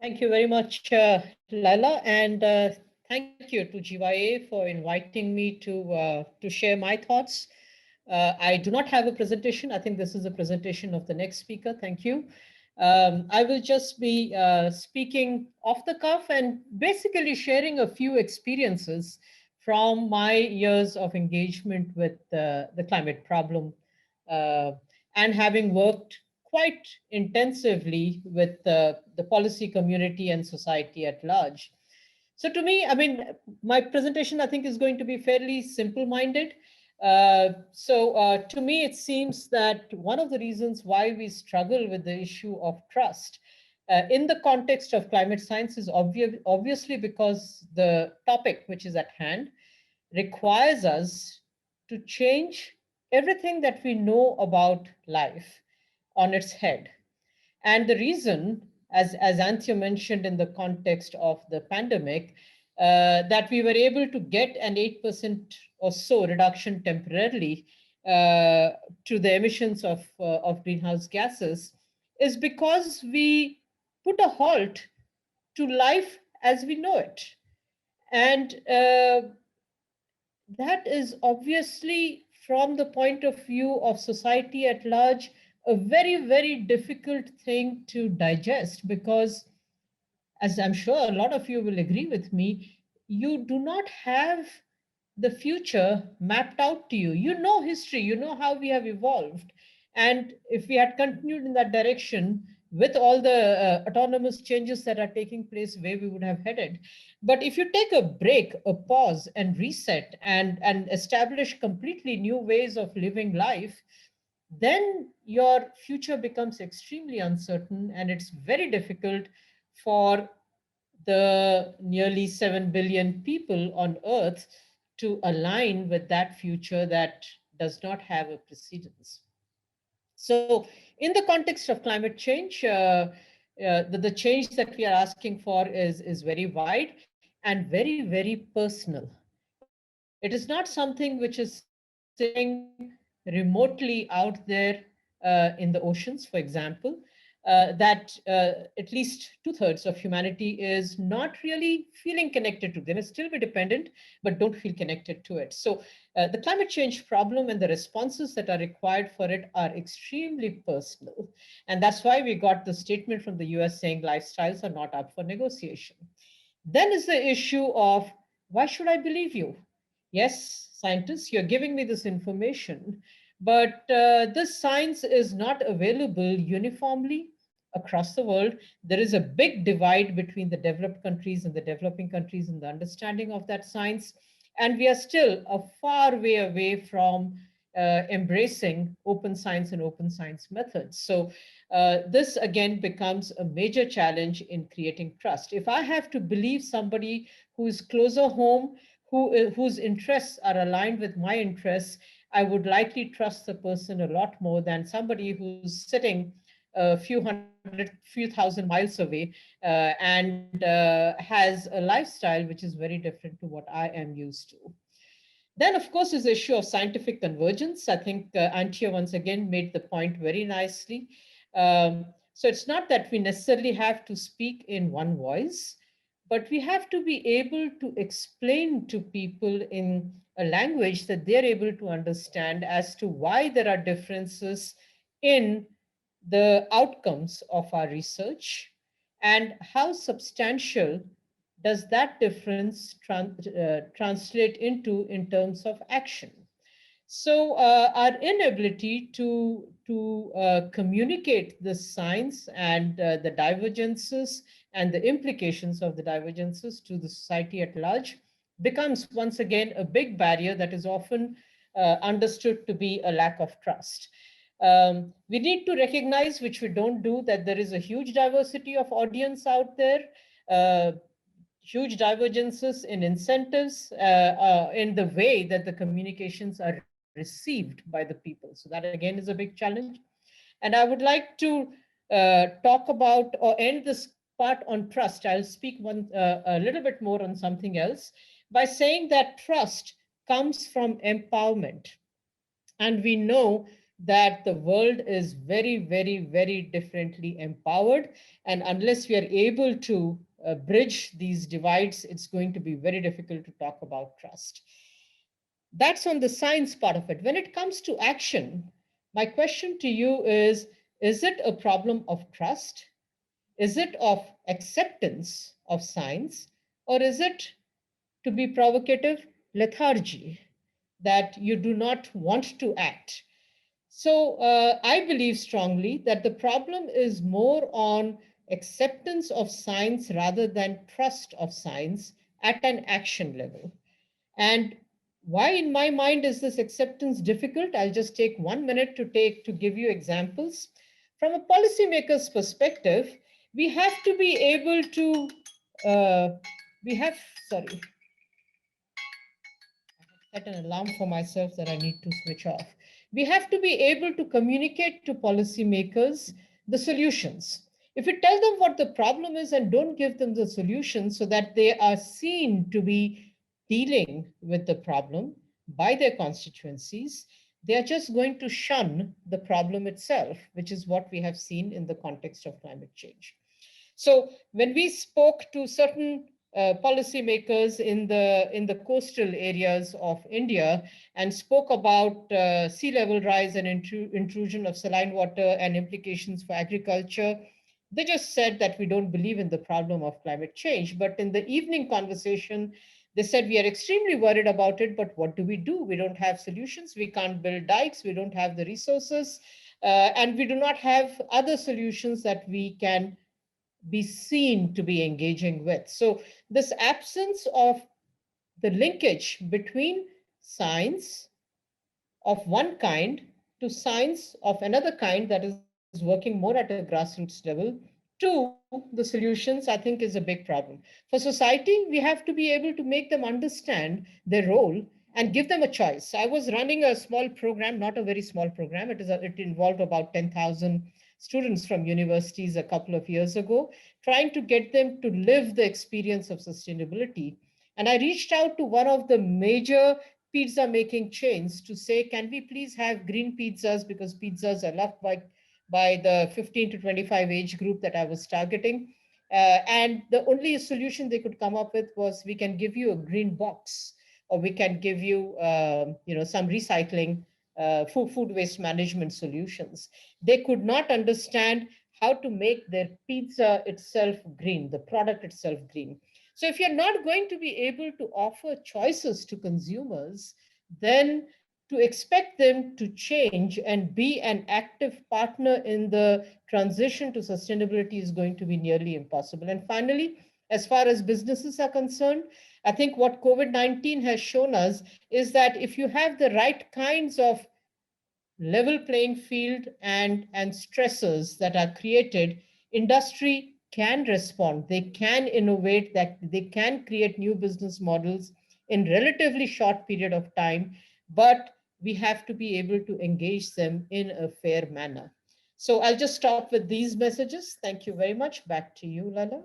Thank you very much, Lala, and thank you to GYA for inviting me to share my thoughts. I do not have a presentation. I think this is a presentation of the next speaker. Thank you. I will just be speaking off the cuff and basically sharing a few experiences from my years of engagement with the climate problem uh, and having worked quite intensively with the policy community and society at large. So to me, I mean, my presentation, I think, is going to be fairly simple-minded. To me, it seems that one of the reasons why we struggle with the issue of trust in the context of climate science is obviously because the topic which is at hand requires us to change everything that we know about life on its head. And the reason, as Anthea mentioned in the context of the pandemic, that we were able to get an 8% or so reduction temporarily to the emissions of greenhouse gases is because we put a halt to life as we know it. And that is obviously, from the point of view of society at large, a very, very difficult thing to digest because, as I'm sure a lot of you will agree with me, you do not have the future mapped out to you. You know history, you know how we have evolved. And if we had continued in that direction with all the autonomous changes that are taking place, where we would have headed. But if you take a break, a pause, and reset and establish completely new ways of living life, then your future becomes extremely uncertain and it's very difficult for the nearly 7 billion people on Earth to align with that future that does not have a precedence. So, in the context of climate change, the change that we are asking for is very wide and very, very personal. It is not something which is sitting remotely out there in the oceans, for example, at least two-thirds of humanity is not really feeling connected to. They may still be dependent, but don't feel connected to it. So the climate change problem and the responses that are required for it are extremely personal. And that's why we got the statement from the US saying lifestyles are not up for negotiation. Then is the issue of, why should I believe you? Yes, scientists, you're giving me this information, but this science is not available uniformly across the world. There is a big divide between the developed countries and the developing countries in the understanding of that science. And we are still a far way away from embracing open science and open science methods. So this again becomes a major challenge in creating trust. If I have to believe somebody who is closer home, whose interests are aligned with my interests, I would likely trust the person a lot more than somebody who's sitting a few thousand miles away and has a lifestyle which is very different to what I am used to. Then, of course, is the issue of scientific convergence. I think Antje once again made the point very nicely. So it's not that we necessarily have to speak in one voice, but we have to be able to explain to people in a language that they're able to understand as to why there are differences in the outcomes of our research and how substantial does that difference translate into in terms of action. So our inability to communicate the science and the divergences and the implications of the divergences to the society at large becomes once again a big barrier that is often understood to be a lack of trust. We need to recognize, which we don't do, that there is a huge diversity of audience out there, uh, huge divergences in incentives, in the way that the communications are received by the people. So that again is a big challenge. And I would like to talk about or end this part on trust. I'll speak a little bit more on something else by saying that trust comes from empowerment. And we know that the world is very, very, very differently empowered. And unless we are able to bridge these divides, it's going to be very difficult to talk about trust. That's on the science part of it. When it comes to action, my question to you is it a problem of trust? Is it of acceptance of science? Or is it, to be provocative, lethargy, that you do not want to act? So I believe strongly that the problem is more on acceptance of science rather than trust of science at an action level. And why, in my mind, is this acceptance difficult? I'll just take 1 minute to give you examples. From a policymaker's perspective, we have to be able to, we have, sorry, set an alarm for myself that I need to switch off. We have to be able to communicate to policymakers the solutions. If we tell them what the problem is and don't give them the solution so that they are seen to be dealing with the problem by their constituencies, they are just going to shun the problem itself, which is what we have seen in the context of climate change. So when we spoke to certain policymakers in the coastal areas of India and spoke about sea level rise and intrusion of saline water and implications for agriculture, they just said that we don't believe in the problem of climate change. But in the evening conversation, they said we are extremely worried about it, but what do? We don't have solutions. We can't build dikes. We don't have the resources. And we do not have other solutions that we can be seen to be engaging with. So this absence of the linkage between science of one kind to science of another kind that is working more at a grassroots level to the solutions, I think, is a big problem. For society, we have to be able to make them understand their role and give them a choice. I was running a small program, not a very small program. It involved about 10,000 students from universities a couple of years ago, trying to get them to live the experience of sustainability. And I reached out to one of the major pizza making chains to say, can we please have green pizzas, because pizzas are loved by the 15 to 25 age group that I was targeting. And the only solution they could come up with was, we can give you a green box, or we can give you, some recycling, food waste management solutions. They could not understand how to make their pizza itself green, the product itself green. So if you're not going to be able to offer choices to consumers, then to expect them to change and be an active partner in the transition to sustainability is going to be nearly impossible. And finally, as far as businesses are concerned, I think what COVID-19 has shown us is that if you have the right kinds of level playing field and stresses that are created, industry can respond, they can innovate, that they can create new business models in relatively short period of time, but we have to be able to engage them in a fair manner. So I'll just stop with these messages. Thank you very much. Back to you, Lala.